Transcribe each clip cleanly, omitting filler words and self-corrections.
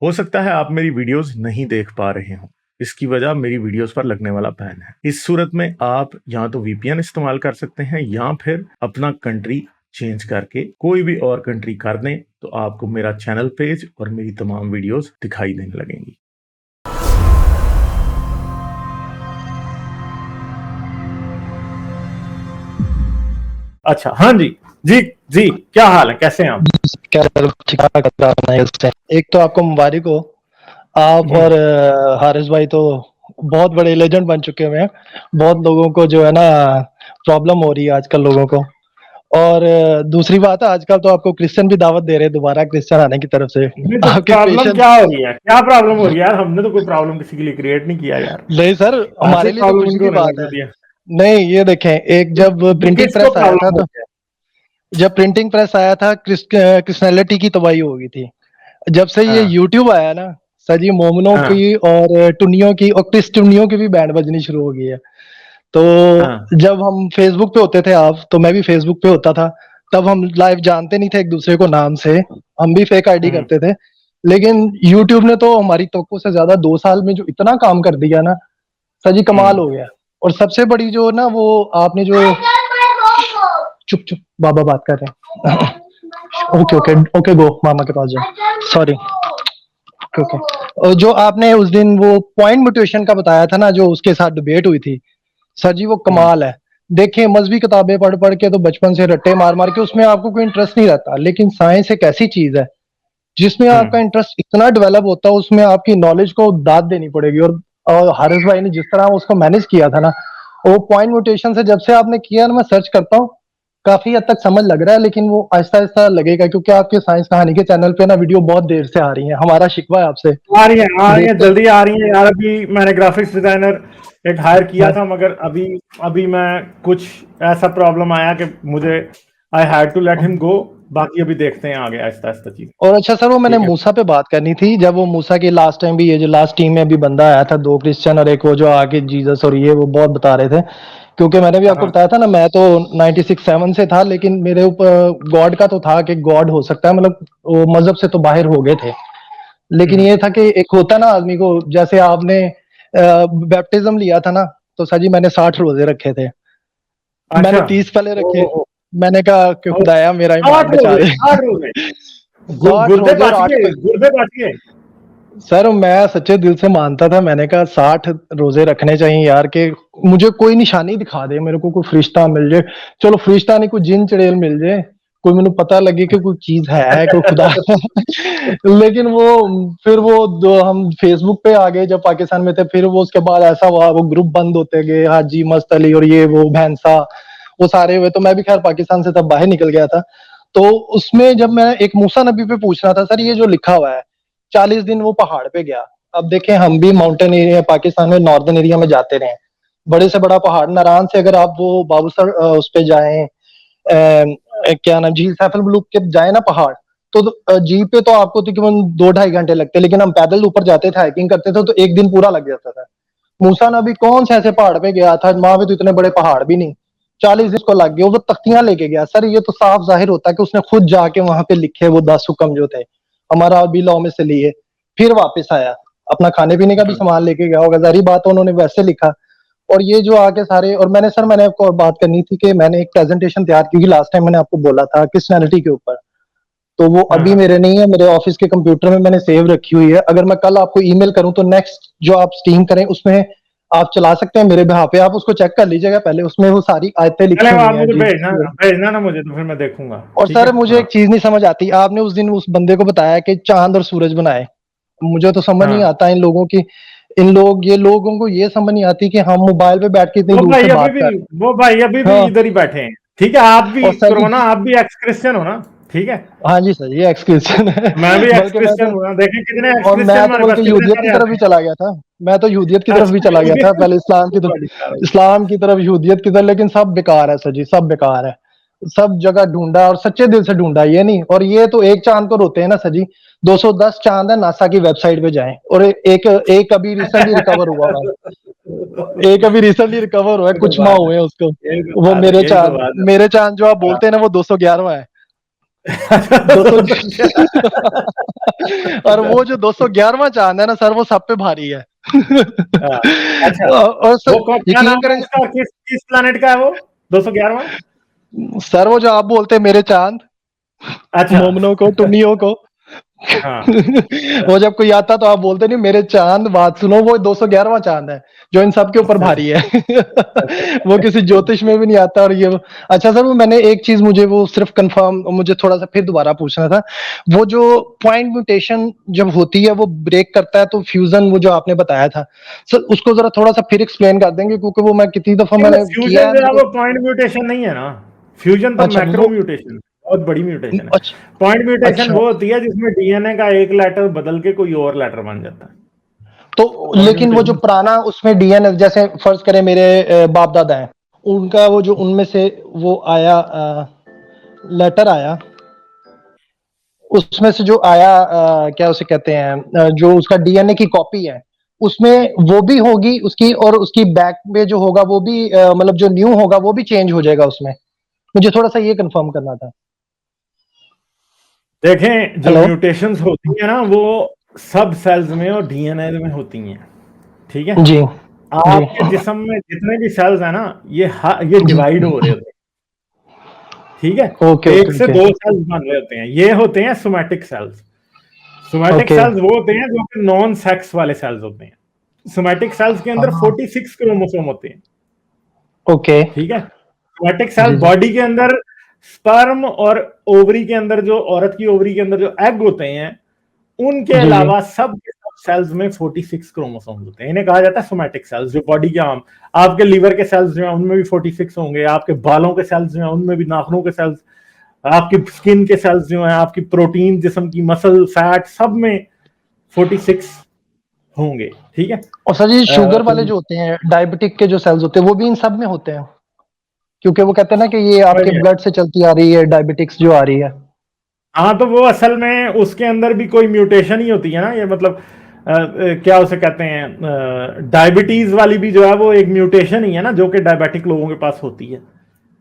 हो सकता है आप मेरी वीडियोस नहीं देख पा रहे हों। इसकी वजह मेरी वीडियोस पर लगने वाला बैन है। इस सूरत में आप या तो वीपीएन इस्तेमाल कर सकते हैं या फिर अपना कंट्री चेंज करके कोई भी और कंट्री कर दें, तो आपको मेरा चैनल पेज और मेरी तमाम वीडियोस दिखाई देने लगेंगी। अच्छा, हाँ जी जी जी, क्या हाल है, कैसे हैं आप? क्या एक तो आपको मुबारक हो, आप और हारिस भाई तो बहुत बड़े लेजेंड बन चुके हुए हैं। बहुत लोगों को जो है ना प्रॉब्लम हो रही है आजकल लोगों को। और दूसरी बात है, आजकल तो आपको क्रिश्चियन भी दावत दे रहे हैं दोबारा क्रिश्चियन आने की तरफ से। तो आपके प्रॉब्लम पेशेंट क्या हो रही है, क्या प्रॉब्लम हो रही है यार? हमने तो कोई प्रॉब्लम किसी के लिए क्रिएट नहीं किया यार। नहीं सर, ऐसे हमारे लिए तो प्रॉब्लम खुशी शुरू की होने बात लग है। जाती है। नहीं, ये देखें, एक जब प्रिंटिंग किसको प्रेस आया था प्रॉब्लम हो तो गया? जब प्रिंटिंग प्रेस आया था क्रिश्चियनिटी की तबाही हो गई थी। जब से ये हाँ यूट्यूब आया ना सर जी, मोमनों हाँ की और टुन्नियों की और क्रिस्टुनियों की भी बैंड बजनी शुरू हो गई है। तो हाँ। जब हम फेसबुक पे होते थे, आप तो मैं भी फेसबुक पे होता था, तब हम लाइव जानते नहीं थे एक दूसरे को नाम से, हम भी फेक आईडी हम्म, करते थे। लेकिन यूट्यूब ने तो हमारी तवक्को से ज्यादा 2 साल में जो इतना काम कर दिया ना सर जी, कमाल हम्म। हो गया। और सबसे बड़ी जो ना वो आपने जो चुप चुप बाबा बात कर रहे हैं। ओके ओके ओके, गो मामा के पास जाओ, सॉरी। Okay okay. और जो आपने उस दिन वो पॉइंट मोटिवेशन का बताया था ना, जो उसके साथ डिबेट हुई थी सर जी, वो हम्म, कमाल है। देखिए, मजहबी किताबें पढ़ पढ़ के तो बचपन से रट्टे मार मार के उसमें आपको कोई इंटरेस्ट नहीं रहता, लेकिन साइंस एक ऐसी चीज है जिसमें आपका हम्म। इंटरेस्ट इतना डेवलप होता है, उसमें आपकी नॉलेज को दाद देनी पड़ेगी। और हारिस भाई ने जिस तरह उसको मैनेज किया था ना, वो पॉइंट मोटिवेशन से जब से आपने किया ना, मैं सर्च करता हूँ, काफी हद तक समझ लग रहा है, लेकिन वो आहिस्ता आहिस्ता लगेगा, क्योंकि आपके साइंस कहानी के चैनल पे ना वीडियो बहुत देर से आ रही है। हमारा शिकवा है आपसे। आ रही है, देखते जल्दी आ रही है यार। अभी मैंने ग्राफिक्स डिजाइनर एक हायर किया हैं। था, मगर अभी अभी मैं कुछ ऐसा प्रॉब्लम आया कि मुझे I had to let him go. बाकी अभी देखते हैं आगे आहिस्ता आहिस्ता चीज। और अच्छा सर, वो मैंने ठीक है। मूसा पे बात करनी थी। जब वो मूसा की लास्ट टाइम भी, ये जो लास्ट टीम में भी बंदा आया था, 2 क्रिश्चियन और एक वो जो आगे जीसस, और ये वो बहुत बता रहे थे, क्योंकि मैंने भी आपको हाँ। बताया था ना, मैं तो 96-7 से था, लेकिन मेरे ऊपर गॉड का तो था कि गॉड हो सकता है, मतलब वो मजहब से तो बाहर हो गए थे। लेकिन हम्म। ये था कि एक होता ना आदमी को, जैसे आपने बैप्टिज्म लिया था ना, तो सर जी मैंने 60 रोजे रखे थे। मैंने अच्छा। 30 पहले ओ, रखे। ओ, मैंने कहा कि ओ, खुदाया मेरा ईमान आठ बचा रोजे, दे। 8 रोजे। 60 गुर्दे रोजे और बच 8। गए, गुर्दे बच गए। सर मैं सच्चे दिल से मानता था, मैंने कहा 60 रोजे रखने चाहिए यार, के मुझे कोई निशानी दिखा दे, मेरे को कोई फरिश्ता मिल जाए। चलो फरिश्ता नहीं, कोई जिन चड़ेल मिल जाए, कोई मैंने पता लगे कि कोई चीज है, कोई खुदा है। लेकिन वो फिर वो हम फेसबुक पे आ गए जब पाकिस्तान में थे, फिर वो उसके बाद ऐसा हुआ, वो ग्रुप बंद होते गए, हाजी मस्त अली और ये वो भैंसा, वो सारे हुए, तो मैं भी खैर पाकिस्तान से तब बाहर निकल गया था। तो उसमें जब मैं एक मूसा नबी पे पूछ रहा था, सर ये जो लिखा हुआ है 40 दिन वो पहाड़ पे गया। अब देखें, हम भी माउंटेन एरिया पाकिस्तान में नॉर्दर्न एरिया में जाते रहे, बड़े से बड़ा पहाड़ नारायण से अगर आप वो बाबूसर उस पे जाएं, क्या नाम, झील सैफल ब्लू के जाए ना पहाड़, तो जीप पे तो आपको तकरीबन 2-2.5 घंटे लगते, लेकिन हम पैदल ऊपर जाते थे, हाइकिंग करते थे, तो एक दिन पूरा लग जाता था। मूसा नबी कौन से ऐसे पहाड़ पे गया था, वहां पे तो इतने बड़े पहाड़ भी नहीं, 40 दिन को लग गए, वो तख्तियां लेके गया। सर ये तो साफ जाहिर होता है कि उसने खुद जाके वहां पे लिखे वो 10 हुक्म जो थे, हमारा भी लॉ में से लिए, फिर वापस आया, अपना खाने पीने का भी सामान लेके गया होगा, जारी बात है, उन्होंने वैसे लिखा। और ये जो आके सारे, और मैंने आपको और बात करनी थी कि मैंने एक प्रेजेंटेशन तैयार की, लास्ट टाइम मैंने आपको बोला था क्रिश्चियनिटी के ऊपर, तो वो हाँ अभी हाँ। मेरे नहीं है, मेरे ऑफिस के कंप्यूटर में मैंने सेव रखी हुई है। अगर मैं कल आपको ईमेल करूं तो नेक्स्ट जो आप स्टीम करें उसमें आप चला सकते हैं मेरे बिहाफ पे, आप उसको चेक कर लीजिएगा पहले, उसमें वो सारी आयतें चले, लिखी हुई आप हैं मुझे जी। भेजना, भेजना ना मुझे, तो फिर मैं देखूंगा। और ठीक है। सर मुझे हाँ एक चीज नहीं समझ आती, आपने उस दिन उस बंदे को बताया कि चांद और सूरज बनाए, मुझे तो समझ नहीं हाँ। आता इन लोगों की, ये लोगों को ये समझ नहीं आती कि हम मोबाइल पे बैठ के इतनी वो दूर से भाई अभी बात भी कर रहे वो भाई अभी हैं। भी हाँ। इधर ही बैठे हैं। ठीक है, आप भी और सर करो जी, ना, आप भी एक्स क्रिश्चियन हो ना। ठीक है। हाँ जी सर, ये एक्स क्रिश्चियन है। मैं भी एक्स बल्कि मैं क्रिश्चियन तो, हूँ ना। देखें कितने एक्स और क्रिश्चियन मैं तो हमारे पास, बल्कि कितने यहूदियत की सारे तरफ आते भी हैं। चला गया था। मैं तो यहूदियत की तरफ भी अच्छा, चला गया यहूदी था, पहले इस्लाम की वो तरफ, बड़ी सारी। इस्लाम की तरफ, यहूदियत की तरफ, लेकिन सब बेकार है सर जी, सब बेकार है। सब जगह ढूंढा और सच्चे दिल से ढूंढा, ये नहीं। और ये तो एक चांद को रोते हैं ना सर जी, 210 चांद है, नासा की वेबसाइट पे जाएं। और एक अभी रिसेंटली रिकवर हुआ हुआ है, एक अभी रिसेंटली रिकवर हुआ है, ये तो कुछ माह बात है, हुए हैं उसको। यही तो वो बात है, यही तो बात है। मेरे चांद जो आप हाँ, बोलते हैं ना, वो 211वां है। 200 211। और वो जो 211वां चांद है ना सर, वो सब पे भारी है। हाँ, अच्छा, और वो सर क्या यकीन नाम है करेंगे उसका, किस किस प्लेनेट का है वो 211वां? सर, वो जो आप बोलते हैं मेरे चांद, अच्छा। मोमनों को, टुन्नियों को। हाँ। वो जब कोई आता तो आप बोलते नहीं मेरे चांद, बात सुनो, वो 211वां चांद है जो इन सब के ऊपर अच्छा, भारी है। वो अच्छा। किसी ज्योतिष में भी नहीं आता। और ये अच्छा सर, वो मैंने एक चीज, मुझे वो सिर्फ कंफर्म, मुझे थोड़ा सा फिर दोबारा पूछना था। वो जो पॉइंट म्यूटेशन जब होती है वो ब्रेक करता है तो फ्यूजन, वो जो आपने बताया था सर, उसको जरा थोड़ा सा फिर एक्सप्लेन कर देंगे, क्योंकि वो मैं कितनी दफा नहीं, वो मैंने किया फ्यूजन है जो मेरे है को। वो पॉइंट म्यूटेशन नहीं है ना। फ्यूजन तो अच्छा मैक्रो वो, म्यूटेशन, बहुत बड़ी म्यूटेशन है। अच्छा पॉइंट म्यूटेशन अच्छा। वो होती है जिसमें डीएनए का एक लेटर बदल के कोई और लेटर बन जाता है। तो पॉइंट लेकिन वो जो म्यूटेशन। पुराना उसमें डीएनए, जैसे फर्ज करें मेरे बाप दादा हैं, उनका वो जो उनमें से वो आया, लेटर आया, उसमें से जो आया, क्या उसे कहते हैं, जो उसका डीएनए की कॉपी है, उसमें वो भी होगी उसकी, और उसकी बैक में जो होगा वो भी, मतलब जो न्यू होगा वो भी चेंज हो जाएगा उसमें। मुझे थोड़ा सा ये कंफर्म करना था। देखें, जो हेलो। म्यूटेशंस होती है ना वो सब सेल्स में और डीएनए में होती हैं। ठीक है। जी जी आपके जिस्म में जितने भी सेल्स हैं ना, ये जी। डिवाइड हो रहे होते हैं। ठीक है। ओके एक ओके से ओके दो सेल्स बन रहे होते हैं, ये होते हैं somatic cells. Somatic okay. Cells वो होते हैं जो कि नॉन सेक्स वाले सेल्स होते हैं। सोमैटिक सेल्स के अंदर हाँ 46 क्रोमोसोम होते हैं। ओके। ठीक है। सोमैटिक सेल जी जी। बॉडी के अंदर स्पर्म और ओवरी के अंदर, जो औरत की ओवरी के अंदर जो एग होते हैं, उनके जी जी। अलावा सब के सब सेल्स में 46 क्रोमोसोम्स होते हैं। इन्हें कहा जाता है सोमैटिक सेल्स। जो बॉडी के आम, आपके लीवर के सेल्स जो हैं उनमें भी 46 होंगे, आपके बालों के सेल्स जो हैं उनमें भी, नाखूनों के सेल्स, आपकी स्किन के सेल्स जो हैं, आपकी प्रोटीन, जिस्म की मसल, फैट, सब में 46 होंगे। ठीक है। और सर ये शुगर वाले तो जो होते हैं, डायबिटिक के जो सेल्स होते हैं, वो भी इन सब में होते हैं, क्योंकि वो कहते हैं ना कि ये समझ आपके गए? ब्लड से चलती आ रही है, डायबिटिक्स जो आ रही है। हाँ, तो वो असल में उसके अंदर भी कोई म्यूटेशन ही होती है ना, ये मतलब क्या उसे कहते हैं, डायबिटीज वाली भी जो है वो एक म्यूटेशन ही है ना, जो कि डायबिटिक लोगों के पास होती है।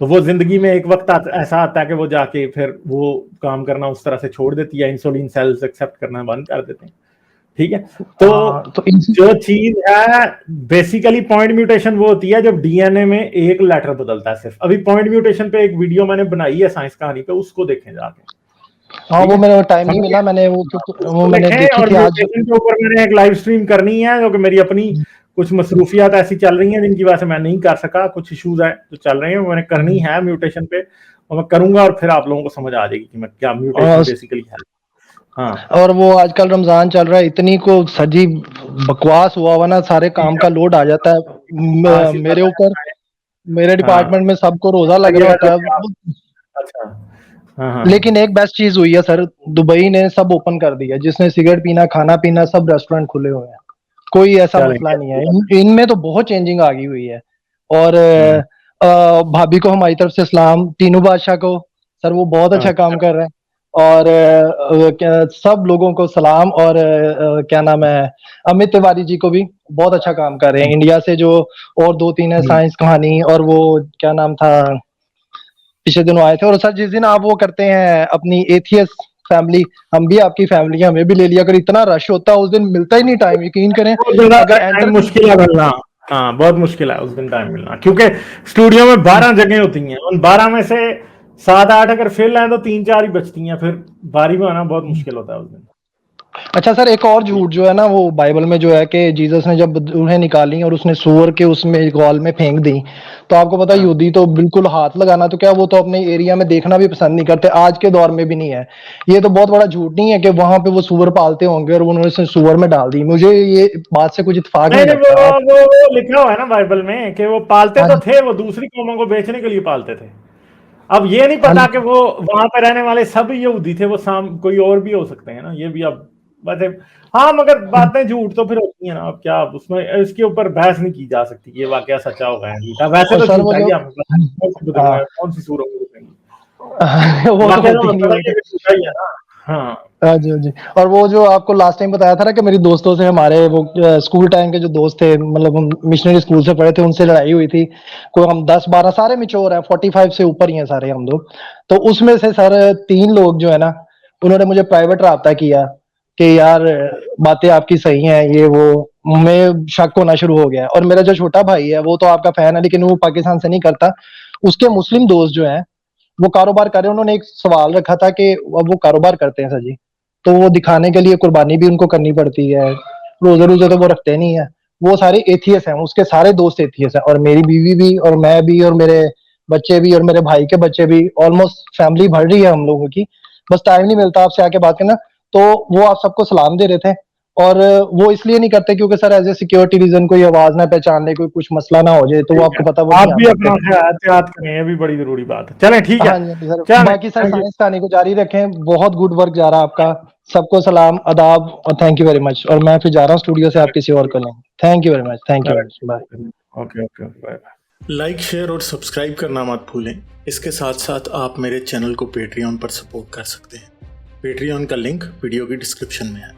तो वो जिंदगी में एक वक्त ऐसा आता है कि वो जाके फिर वो काम करना उस तरह से छोड़ देती है, इंसुलिन सेल्स एक्सेप्ट करना बंद कर देते हैं। ठीक है। तो तो इन, जो चीज है बेसिकली पॉइंट म्यूटेशन वो होती है जब डीएनए में एक लेटर बदलता है सिर्फ। अभी पॉइंट म्यूटेशन पे एक वीडियो मैंने बनाई है साइंस कहानी पे, उसको देखें जाके। हाँ ठीक वो है। मेरे को टाइम नहीं समझ मिला, गए? मैंने वो वो उसको मैंने देखें। देखी और थी आज। म्यूटेशन के ऊपर मैंने एक लाइव स्ट्रीम करनी है, क्योंकि मेरी अपनी कुछ मसरूफियात ऐसी चल रही हैं जिनकी वजह से मैं नहीं कर सका। कुछ इश्यूज है जो चल रहे हैं, वो मैंने करनी है म्यूटेशन पे, और मैं करूंगा, और फिर आप लोगों को समझ आ जाएगी कि मैं क्या म्यूटेशन और बेसिकली है। हाँ। और वो आजकल रमजान चल रहा है, इतनी को सजी बकवास हुआ ना, सारे काम का लोड आ जाता है हाँ, शिफा मेरे ऊपर। का है। मेरे हाँ, डिपार्टमेंट में सबको रोजा लग रहा बताइएगा जो होता कि आप। है। अच्छा। हाँ, हाँ, लेकिन एक बेस्ट चीज हुई है सर, दुबई ने सब ओपन कर दिया, जिसने सिगरेट पीना, खाना पीना, सब रेस्टोरेंट खुले हुए हैं, कोई ऐसा मसला चलेंगे, नहीं अच्छी है। बात इनमें तो बहुत चेंजिंग आ गई हुई है। और है। भाभी को हमारी तरफ से सलाम, तीनों बादशाह को, सर वो बहुत अच्छा अच्छा। काम कर रहे हैं। और सब लोगों को सलाम। और क्या नाम है, अमित तिवारी जी को भी बहुत अच्छा काम कर रहे हैं इंडिया से, जो और दो तीन है, हम्म। साइंस कहानी, और वो क्या नाम था, पिछले दिनों आए थे। और सर जिस दिन आप वो करते हैं अपनी एथियस फैमिली, हम भी आपकी फैमिली, हमें भी ले लिया, अगर इतना रश होता है उस दिन, मिलता ही नहीं टाइम, यकीन करें। बहुत ज्यादा अगर टाइम एंटर, मुश्किल है मिलना। हाँ, बहुत मुश्किल है उस दिन टाइम मिलना, क्योंकि स्टूडियो में 12 जगह होती हैं, उन 12 में से 7-8 अगर फेल हैं तो 3-4 ही बचती हैं, फिर बारी में आना बहुत मुश्किल होता है उस दिन। अच्छा सर एक और झूठ जो है ना, वो बाइबल में जो है कि जीसस ने जब उन्हें निकाली और उसने सूअर के उसमें गॉल में फेंक दी, तो आपको पता है हाँ। यहूदी तो बिल्कुल हाथ लगाना, तो क्या वो तो अपने एरिया में देखना भी पसंद नहीं करते, आज के दौर में भी नहीं है। ये तो बहुत बड़ा झूठ नहीं है कि वहां पे वो सूअर पालते होंगे और उन्होंने सूअर में डाल दी? मुझे ये बात से कुछ इत्तेफाक नहीं नहीं नहीं, वो लगता। आप, वो लिखा हुआ है ना बाइबल में कि वो पालते हाँ तो जी, थे, वो दूसरी कौमों को बेचने के लिए पालते थे। अब ये नहीं हाँ पता जी। कि वो वहां पे रहने वाले सब यहूदी थे, वो कोई और भी हो सकते हैं ना, ये भी अब बात है। हाँ, मगर बातें झूठ तो फिर होती है ना, अब क्या, अब उसमें इसके ऊपर बहस नहीं की जा सकती, ये वाकया सच्चा होगा या झूठा, वैसे और तो सर वो झूठा ही जो, है, हमें पता है कौन सी हाँ बुजुर्ग है, कौन सी सूरत में रुकेंगी। वो तो वाकया तो होती ही हमें नहीं पता ही बोलते। है कि झूठा ही है ना। हाँ हाँ जी, हाँ जी। और वो जो आपको लास्ट टाइम बताया था ना कि मेरी दोस्तों से, हमारे वो स्कूल टाइम के जो दोस्त थे, मतलब हम मिशनरी स्कूल से पढ़े थे, उनसे लड़ाई हुई थी। कोई हम 10-12 सारे मैच्योर हैं, 45 से ऊपर ही हैं सारे हम लोग। तो उसमें से सर 3 लोग जो है ना, उन्होंने मुझे प्राइवेट राब्ता किया कि यार बातें आपकी सही हैं, ये वो। मैं शक होना शुरू हो गया। और मेरा जो छोटा भाई है वो तो आपका फैन है, लेकिन वो पाकिस्तान से नहीं करता। उसके मुस्लिम दोस्त जो हैं वो कारोबार कर रहे हैं। उन्होंने एक सवाल रखा था कि अब वो कारोबार करते हैं सर जी, तो वो दिखाने के लिए कुर्बानी भी उनको करनी पड़ती है। रोजे रोजे तो वो रखते नहीं है। वो सारे एथियस हैं, उसके सारे दोस्त एथियस हैं, और मेरी बीवी भी और मैं भी और मेरे बच्चे भी और मेरे भाई के बच्चे भी। ऑलमोस्ट फैमिली भर रही है हम लोगों की। बस टाइम नहीं मिलता आपसे आके बात करना। तो वो आप सबको सलाम दे रहे थे। और वो इसलिए नहीं करते क्योंकि sir as a security reason कोई आवाज ना पहचान ले, कोई कुछ मसला ना हो जाए, तो वो ठीक है, आपको पता वो आप नहीं आ भी पाते। अपना एहतियात करें, ये भी बड़ी जरूरी बात है। चलें ठीक है, हाँ जी, हाँ जी सर। चलें, बाकी सर थैंक यू। साइंस कहानी को जारी रखें, बहुत गुड वर्क जा रहा है आपका। सबको सलाम, आदाब और थैंक यू वेरी मच। और मैं फिर जा रहा हूँ स्टूडियो से, आप किसी और को लेंगे। Thank you very much, thank you very much, bye. Okay okay okay, bye bye. Like, share और सब्सक्राइब करना मत भूलें। इसके साथ साथ आप मेरे चैनल को पेट्रियन पर सपोर्ट कर सकते हैं। पेट्रियन का लिंक वीडियो की डिस्क्रिप्शन में है।